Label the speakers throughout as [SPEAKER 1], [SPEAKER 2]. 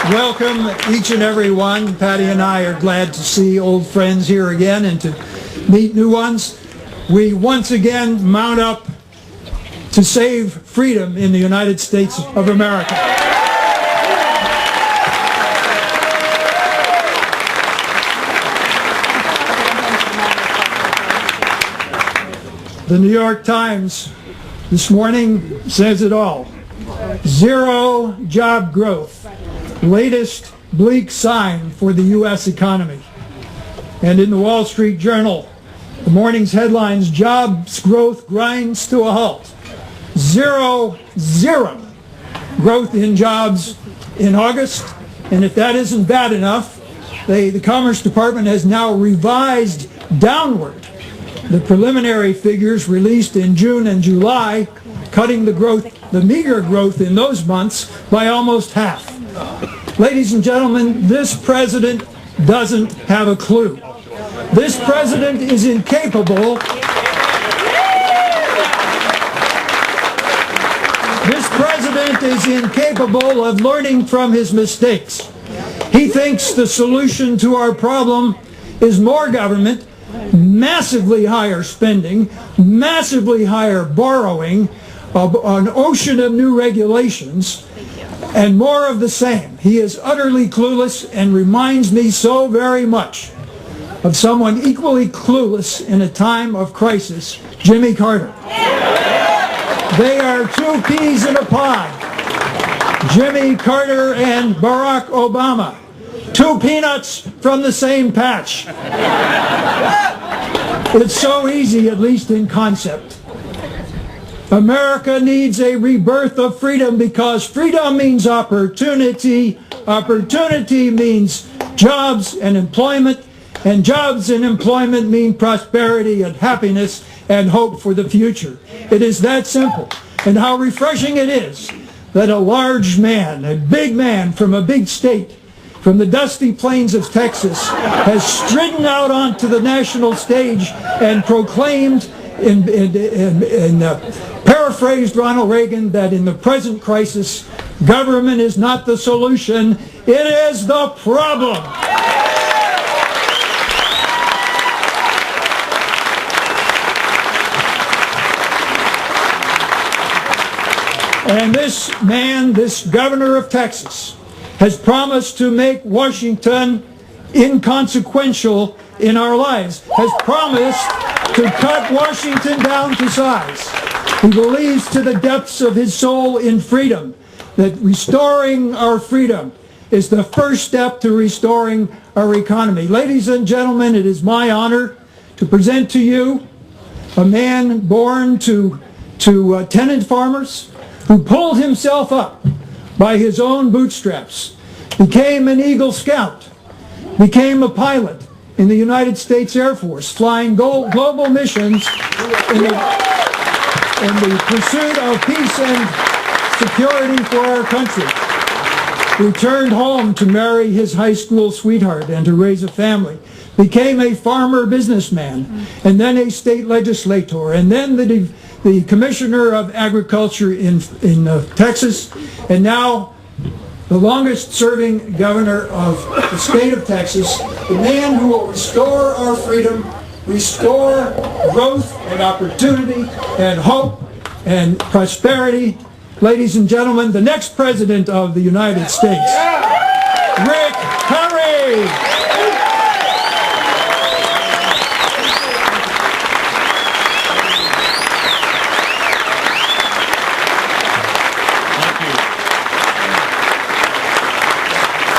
[SPEAKER 1] welcome each and every one. Patty and I are glad to see old friends here again and to meet new ones. We once again mount up to save freedom in the United States of America. The New York Times this morning says it all. Zero job growth, latest bleak sign for the U.S. economy. And in the Wall Street Journal, the morning's headlines, jobs growth grinds to a halt. Zero growth in jobs in August. And if that isn't bad enough, the Commerce Department has now revised downward the preliminary figures released in June and July, cutting the meager growth in those months by almost half. Ladies and gentlemen, this president doesn't have a clue. This president is incapable. This president is incapable of learning from his mistakes. He thinks the solution to our problem is more government, massively higher spending, massively higher borrowing, an ocean of new regulations, and more of the same. He is utterly clueless and reminds me so very much of someone equally clueless in a time of crisis, Jimmy Carter. They are two peas in a pod. Jimmy Carter and Barack Obama. Two peanuts from the same patch. It's so easy, at least in concept. America needs a rebirth of freedom because freedom means opportunity. Opportunity means jobs and employment. And jobs and employment mean prosperity and happiness and hope for the future. It is that simple. And how refreshing it is that a large man, a big man from a big state, from the dusty plains of Texas, has stridden out onto the national stage and proclaimed, paraphrased Ronald Reagan, that in the present crisis, government is not the solution, it is the problem. And this man, this governor of Texas, has promised to make Washington inconsequential in our lives, has promised to cut Washington down to size. He believes to the depths of his soul in freedom, that restoring our freedom is the first step to restoring our economy. Ladies and gentlemen, it is my honor to present to you a man born to tenant farmers, who pulled himself up by his own bootstraps, became an Eagle Scout, became a pilot in the United States Air Force, flying global missions in the pursuit of peace and security for our country. Returned home to marry his high school sweetheart and to raise a family. Became a farmer businessman, and then a state legislator, and then the commissioner of agriculture in Texas, and now the longest serving governor of the state of Texas, the man who will restore our freedom, restore growth and opportunity and hope and prosperity. Ladies and gentlemen, the next president of the United States, Humphrey.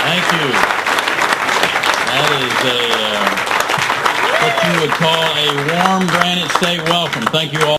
[SPEAKER 2] Thank you. That is what you would call a warm Granite State welcome. Thank you all.